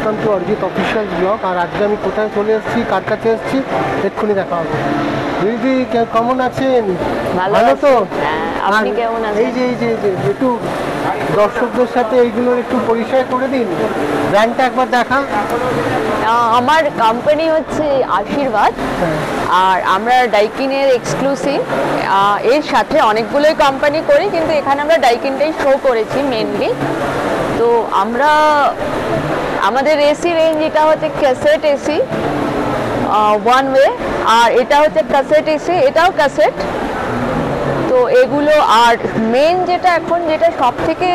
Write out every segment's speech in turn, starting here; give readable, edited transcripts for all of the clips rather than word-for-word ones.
Welcome to Arijit official blog. আর আজকে আমি কোথায় চলে এসেছি, কার কাছে এসেছি, এক্ষুনি দেখা হবে। দিদি কেমন আছেন? ভালো তো? আপনি কেমন আছেন? এই যে একটু দর্শকদের সাথে এইগুলোর একটু পরিচয় করে দিন, ব্র্যান্ডটা একবার দেখা। আমার কোম্পানি হচ্ছে আশীর্বাদ, আর আমরা ডাইকিনের এক্সক্লুসিভ। এর সাথে অনেকগুলোই কোম্পানি করি, কিন্তু এখানে আমরা ডাইকিনটাই শো করেছি মেনলি। তো আমরা আমাদের এসি রেঞ্জ, এটা হচ্ছে ক্যাসেট এসি ওয়ান ওয়ে, আর এটা হচ্ছে ক্যাসেট এসি, এটাও ক্যাসেট। তো এগুলো, আর মেন যেটা এখন যেটা সব থেকে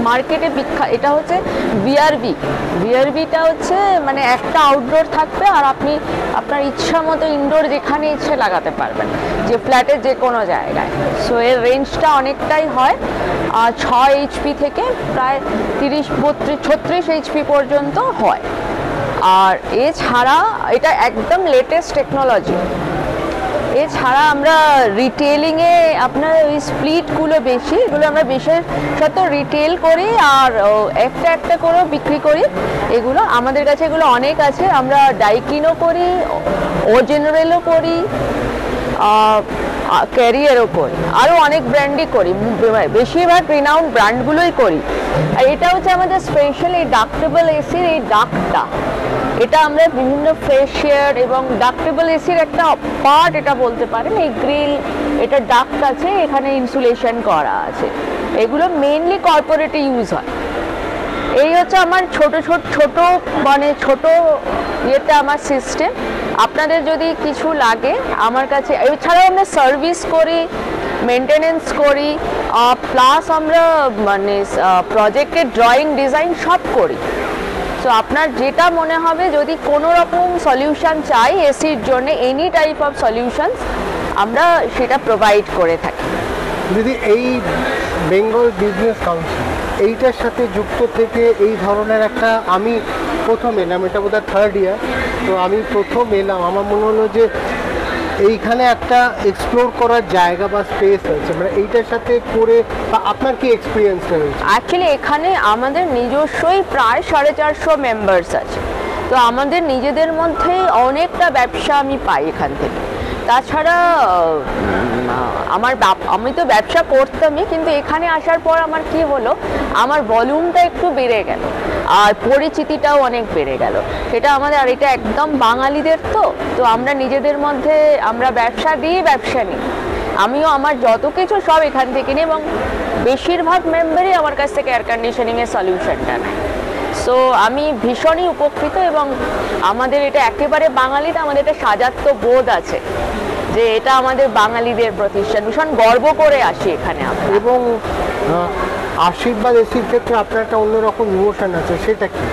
মার্কেটে বিখ্যাত, এটা হচ্ছে ভিআরভি। ভিআরভিটা হচ্ছে মানে একটা আউটডোর থাকবে, আর আপনি আপনার ইচ্ছা মতো ইনডোর যেখানে ইচ্ছে লাগাতে পারবেন, যে ফ্ল্যাটের যে কোনো জায়গায়। সো এর রেঞ্জটা অনেকটাই হয়, 6 এইচপি থেকে প্রায় 30, 32, 36 এইচপি পর্যন্ত হয়। আর এছাড়া এটা একদম লেটেস্ট টেকনোলজি। এছাড়া আমরা রিটেলিংয়ে আপনার ওই স্প্লিটগুলো বেশি, এগুলো আমরা বিশেষত রিটেল করি, আর একটা একটা করেও বিক্রি করি। এগুলো আমাদের কাছে এগুলো অনেক আছে। আমরা ডাইকিনও করি, ও জেনারেলও করি, ক্যারিয়ারও করি, আরও অনেক ব্র্যান্ডই করি। বেশিরভাগ রিনাউন্ড ব্র্যান্ডগুলোই করি। আর এটা হচ্ছে আমাদের স্পেশাল এই ডাক্টেবল এসির এই ডাকটা, এটা আমরা বিভিন্ন ফ্রেশিয়ার এবং ডাক্টেবল এসির একটা পার্ট এটা বলতে পারেন। এই গ্রিল, এটা ডাক্ট আছে, এখানে ইনসুলেশন করা আছে। এগুলো মেইনলি কর্পোরেটে ইউজ হয়। এই হচ্ছে আমার ছোট মানে ছোট ইয়েতে আমার সিস্টেম। আপনাদের যদি কিছু লাগে আমার কাছে, এছাড়াও আমরা সার্ভিস করি, মেনটেনেন্স করি, প্লাস আমরা মানে প্রজেক্টের ড্রয়িং ডিজাইন সব করি। তো আপনার যেটা মনে হবে, যদি কোনো রকম সলিউশন চাই এসির জন্য, এনি টাইপ অফ সলিউশনস আমরা সেটা প্রোভাইড করে থাকি। দিদি, এই বেঙ্গল বিজনেস কাউন্সিল এইটার সাথে যুক্ত থেকে এই ধরনের একটা, আমি প্রথম এলাম, এটা বোধহয় 3rd ইয়ার। তো আমি প্রথম এলাম, আমার মনে হলো যে এইখানে একটা এক্সপ্লোর করার জায়গা বা স্পেস আছে, মানে এইটার সাথে করে। বা আপনার কি এক্সপিরিয়েন্সটা হয়েছে? অ্যাকচুয়ালি এখানে আমাদের নিজস্বই প্রায় 450 মেম্বার্স আছে। তো আমাদের নিজেদের মধ্যেই অনেকটা ব্যবসা আমি পাই এখান থেকে। তাছাড়া আমি তো ব্যবসা করতামই, কিন্তু এখানে আসার পর আমার কি হলো, আমার ভলিউমটা একটু বেড়ে গেল, আর পরিচিতিটাও অনেক বেড়ে গেল। সেটা আমাদের, আর এটা একদম বাঙালিদের, তো আমরা নিজেদের মধ্যে আমরা ব্যবসা দিই, ব্যবসা নিই। আমিও আমার যত কিছু সব এখান থেকে নিই, এবং বেশিরভাগ মেম্বারই আমার কাছ থেকে এয়ার কন্ডিশনিংয়ের সলিউশনটা নেয়। সো আমি ভীষণই উপকৃত, এবং আমাদের এটা একেবারে বাঙালিতে আমাদের এটা সাজাত্য বোধ আছে যে এটা আমাদের বাঙালিদের প্রতিষ্ঠান। ভীষণ গর্ব করে আসি এখানে আমরা। এবং আশীর্বাদ এসির ক্ষেত্রে আপনার একটা অন্যরকম ইমোশন আছে, সেটা কি?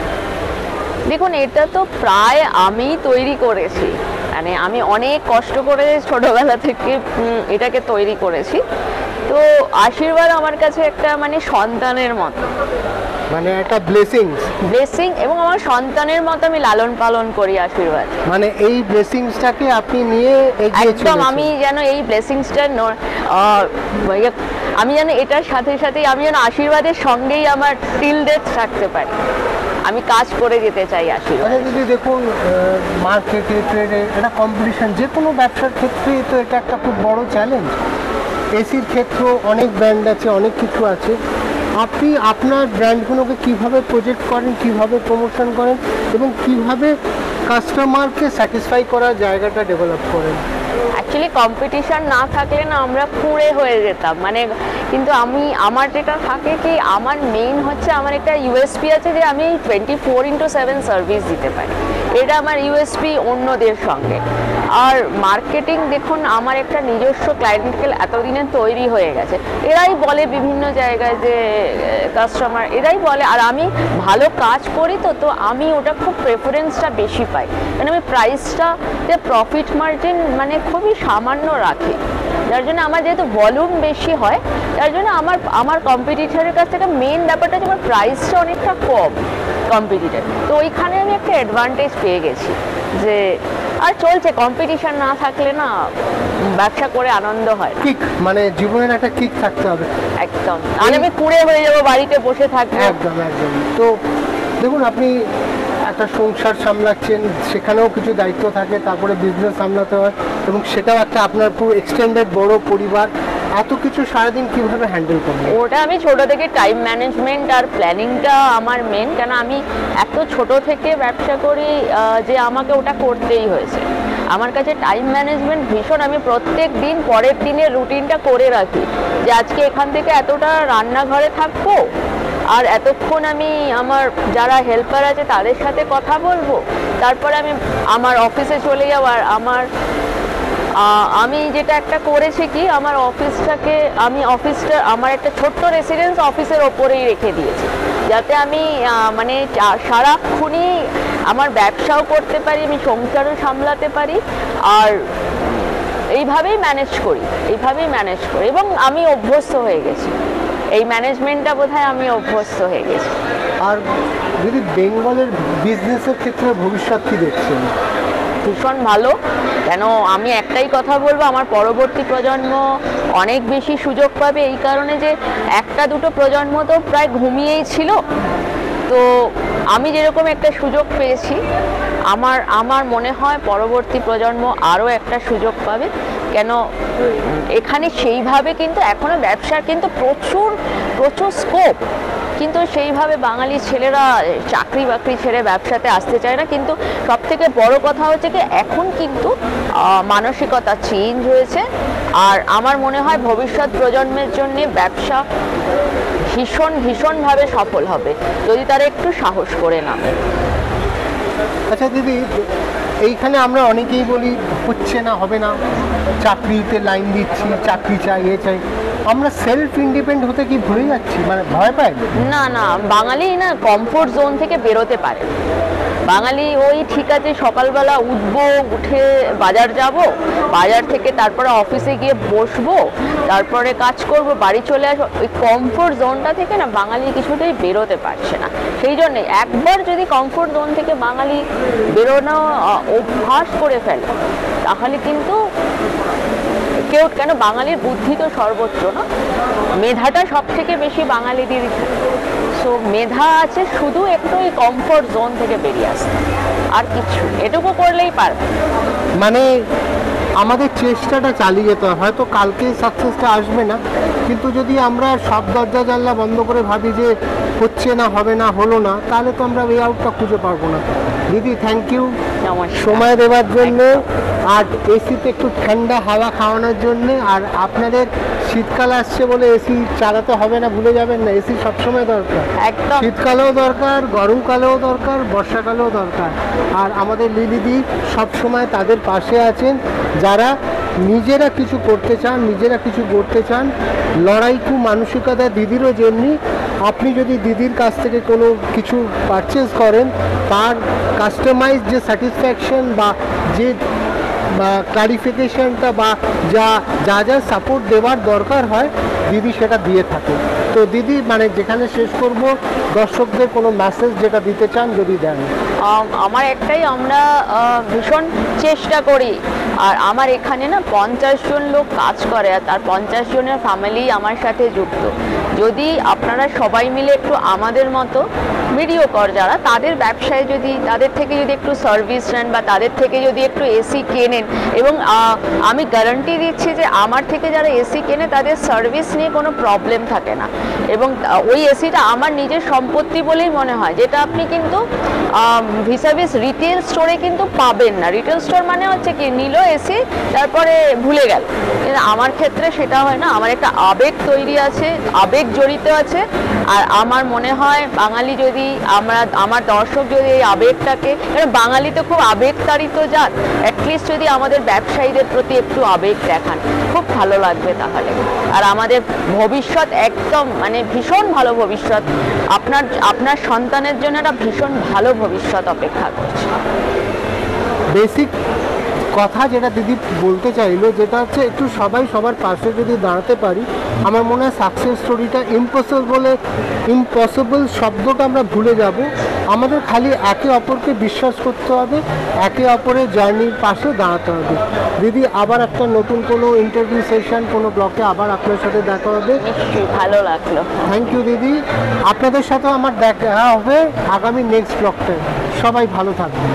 দেখুন, এটা তো প্রায় আমি তৈরি করেছি, মানে আমি অনেক কষ্ট করে ছোটবেলা থেকে এটাকে তৈরি করেছি। তো আশীর্বাদ আমার কাছে একটা মানে সন্তানের মতো, মানে একটা ব্লেসিং, এবং আমার সন্তানের মতো আমি লালন পালন করি আশীর্বাদ। মানে এই ব্লেসিংসটাকে আপনি নিয়ে একদম, আমি যেন এই ব্লেসিংসটা আমি যেন এটার সাথে সাথে আমি যেন আশীর্বাদের সঙ্গেই আমার টিল ডেথ থাকতে পারি। আমি কাজ করে যেতে চাই আশীর্বাদ। যদি দেখুন, মার্কেটে, ট্রেডে এটা কম্পিটিশন, যে কোনো ব্যবসার ক্ষেত্রেই তো এটা একটা খুব বড় চ্যালেঞ্জ। এসির ক্ষেত্রেও অনেক ব্র্যান্ড আছে, অনেক কিছু আছে। আপনি আপনার ব্র্যান্ডগুলোকে কীভাবে প্রজেক্ট করেন, কীভাবে প্রমোশন করেন, এবং কীভাবে কাস্টমারকে স্যাটিসফাই করার জায়গাটা ডেভেলপ করেন? অ্যাকচুয়ালি কম্পিটিশন না থাকলে না আমরা কুঁড়ে হয়ে যেতাম, মানে। কিন্তু আমার যেটা থাকে কি, আমার মেইন হচ্ছে, আমার একটা ইউএসপি আছে যে আমি 24/7 সার্ভিস দিতে পারি। এটা আমার ইউএসপি অন্যদের সঙ্গে। আর মার্কেটিং, দেখুন আমার একটা নিজস্ব ক্লায়েন্টকে এতদিনে তৈরি হয়ে গেছে। এরাই বলে বিভিন্ন জায়গায় যে কাস্টমার, এরাই বলে, আর আমি ভালো কাজ করি, তো আমি ওটা খুব প্রেফারেন্সটা বেশি পাই। কারণ আমি প্রাইসটা, যে প্রফিট মার্জিন মানে খুবই সামান্য রাখি, যার জন্য আমার যেহেতু ভলিউম বেশি হয়, যার জন্য আমার কম্পিটিটরের কাছ থেকে মেন ব্যাপারটা হচ্ছে আমার প্রাইসটা অনেকটা কম কম্পিটিটর। তো ওইখানে আমি একটা অ্যাডভান্টেজ পেয়ে গেছি যে, আর চলছে, কম্পিটিশন না থাকলে না ব্যবসা করে আনন্দ হয়। কিক, মানে জীবনের একটা কিক থাকতে হবে। একদম, আর আমি কুঁড়ে হয়ে যাবো, বাড়িতে বসে থাকবো। একদম। তো দেখুন, আপনি একটা সংসার সামলাচ্ছেন, সেখানেও কিছু দায়িত্ব থাকে, তারপরে বিজনেস সামলাতে হয়, এবং সেটাও একটা আপনার পুরো এক্সটেন্ডেড বড় পরিবার, এত কিছু সারাদিন কিভাবে হ্যান্ডেল করবেন? ওটা আমি ছোট থেকে টাইম ম্যানেজমেন্ট আর প্ল্যানিংটা আমার মেন, কেন আমি এত ছোট থেকে ব্যবসা করি যে আমাকে ওটা করতেই হয়েছে। আমার কাছে টাইম ম্যানেজমেন্ট ভীষণ, আমি প্রত্যেক দিন পরের দিনের রুটিনটা করে রাখি যে আজকে এখান থেকে এতটা রান্নাঘরে থাকবো, আর এতক্ষণ আমি আমার যারা হেল্পার আছে তাদের সাথে কথা বলবো, তারপরে আমি আমার অফিসে চলে যাওয়ার আমি যেটা একটা করেছি কি, আমার অফিসটা আমার একটা ছোট্ট রেসিডেন্স অফিসের ওপরেই রেখে দিয়েছি, যাতে আমি মানে সারাক্ষণই আমার ব্যবসাও করতে পারি, আমি সংসারও সামলাতে পারি, আর এইভাবেই ম্যানেজ করি এবং আমি অভ্যস্ত হয়ে গেছি। এই ম্যানেজমেন্টটা বোধহয় আমি অভ্যস্ত হয়ে গেছি। আর যদি বেঙ্গলের বিজনেসের ক্ষেত্রে ভবিষ্যৎ কি দেখছেন? ভীষণ ভালো, কেন আমি একটাই কথা বলবো, আমার পরবর্তী প্রজন্ম অনেক বেশি সুযোগ পাবে, এই কারণে যে একটা দুটো প্রজন্ম তো প্রায় ঘুমিয়েই ছিল, তো আমি যেরকম একটা সুযোগ পেয়েছি, আমার মনে হয় পরবর্তী প্রজন্ম আরও একটা সুযোগ পাবে, কেন এখানে সেইভাবে কিন্তু এখনো ব্যবসার কিন্তু প্রচুর স্কোপ, কিন্তু সেইভাবে বাঙালি ছেলেরা চাকরি বাকরি ছেড়ে ব্যবসাতে আসতে চায় না। কিন্তু সব থেকে বড় কথা হচ্ছে কি, এখন কিন্তু মানসিকতা চেঞ্জ হয়েছে, আর আমার মনে হয় ভবিষ্যৎ প্রজন্মের জন্য ব্যবসা ভীষণভাবে সফল হবে যদি তারা একটু সাহস করে নামে। আচ্ছা দিদি, এইখানে আমরা অনেকেই বলি হচ্ছে না, হবে না, চাকরিতে লাইন দিচ্ছি, চাকরি চাই, চাই, আমরা সেলফ ইন্ডিপেন্ডেন্ট হতে কি ভুলে যাচ্ছি, মানে ভয় পাই? না, বাঙালি না কমফোর্ট জোন থেকে বেরোতে পারে। বাঙালি ওই ঠিক আছে, সকালবেলা উঠে বাজার যাব, বাজার থেকে তারপরে অফিসে গিয়ে বসবো, তারপরে কাজ করব, বাড়ি চলে আসবো, ওই কমফোর্ট জোনটা থেকে না বাঙালি কিছুতেই বেরোতে পারছে না। সেই জন্যে একবার যদি কমফোর্ট জোন থেকে বাঙালি বেরোনো অভ্যাস করে ফেলে, তাহলে কিন্তু কেন বাঙালির বুদ্ধি তো সর্বোচ্চ না, মেধাটা সব থেকে বেশি বাঙালিদের, সো মেধা আছে, শুধু একটু ওই কমফোর্ট জোন থেকে বেরিয়ে আসতে, আর কিছু এটুকু করলেই পারবে। মানে আমাদের চেষ্টাটা চালিয়ে যেতে হয়, হয়তো কালকে সাকসেসটা আসবে না, কিন্তু যদি আমরা সব দরজা জানলা বন্ধ করে ভাবি যে হচ্ছে না, হবে না, হলো না, তাহলে তো আমরা ওয়ে আউটটা খুঁজে পারবো না। দিদি থ্যাংক ইউ সময় দেওয়ার জন্য, আর এসিতে একটু ঠান্ডা হাওয়া খাওয়ানোর জন্য। আর আপনাদের শীতকাল আসছে বলে এসি চালাতে হবে না, ভুলে যাবেন না, এসি সবসময় দরকার, একদম শীতকালেও দরকার, গরমকালেও দরকার, বর্ষাকালেও দরকার। আর আমাদের লিলিদি সবসময় তাদের পাশে আছেন যারা নিজেরা কিছু করতে চান, নিজেরা কিছু করতে চান। লড়াইকু মানসিকতা দিদিরও যেমনি, আপনি যদি দিদির কাছ থেকে কোনো কিছু পারচেজ করেন, তার কাস্টমাইজ যে স্যাটিসফ্যাকশন বা যে ক্লারিফিকেশনটা বা যা সাপোর্ট দেওয়ার দরকার হয়, দিদি সেটা দিয়ে থাকে। তো দিদি, মানে যেখানে শেষ করব, দর্শকদের কোনো মেসেজ যেটা দিতে চান যদি দেন। আমার একটাই, আমরা ভীষণ চেষ্টা করি, আর আমার এখানে না 50 জন লোক কাজ করে, আর তার 50 জনের ফ্যামিলি আমার সাথে যুক্ত। যদি আপনারা সবাই মিলে একটু আমাদের মতো মিডিওকর যারা, তাদের ব্যবসায় যদি তাদের থেকে যদি একটু সার্ভিস নেন, বা তাদের থেকে যদি একটু এসি কেনেন, এবং আমি গ্যারান্টি দিচ্ছি যে আমার থেকে যারা এসি কেনে তাদের সার্ভিস নিয়ে কোনো প্রবলেম থাকে না, এবং ওই এসিটা আমার নিজের সম্পত্তি বলেই মনে হয়, যেটা আপনি কিন্তু ভিসাভিস রিটেল স্টোরে কিন্তু পাবেন না। রিটেল স্টোর মানে হচ্ছে কি, নিল এসি তারপরে ভুলে গেল, কিন্তু আমার ক্ষেত্রে সেটা হয় না, আমার একটা আবেগ তৈরি আছে, আবেগ জড়িত আছে। আর আমার মনে হয় বাঙালি যদি আমার দর্শক যদি এই আবেগটাকে, কারণ বাঙালি তো খুব আবেগতাড়িত জাত, অ্যাটলিস্ট যদি আমাদের ব্যবসায়ীদের প্রতি একটু আবেগ দেখান, খুব ভালো লাগবে তাহলে। আর আমাদের ভবিষ্যৎ একদম মানে ভীষণ ভালো ভবিষ্যৎ, আপনার সন্তানের জন্য একটা ভীষণ ভালো ভবিষ্যৎ অপেক্ষা করছে। বেসিক কথা যেটা দিদি বলতে চাইলো, যেটা হচ্ছে একটু সবাই সবার পাশে যদি দাঁড়াতে পারি, আমার মনে হয় সাকসেস স্টোরিটা ইম্পসিবল শব্দটা আমরা ভুলে যাব। আমাদের খালি একে অপরকে বিশ্বাস করতে হবে, একে অপরের জার্নির পাশে দাঁড়াতে হবে। দিদি, আবার একটা নতুন কোনো ইন্টারভিউ সেশন, কোনো ব্লকে আবার আপনার সাথে দেখা হবে। নিশ্চয়ই, ভালো লাগলো। থ্যাংক ইউ দিদি। আপনাদের সাথেও আমার দেখা হবে আগামী নেক্সট ব্লগটায়। সবাই ভালো থাকবেন।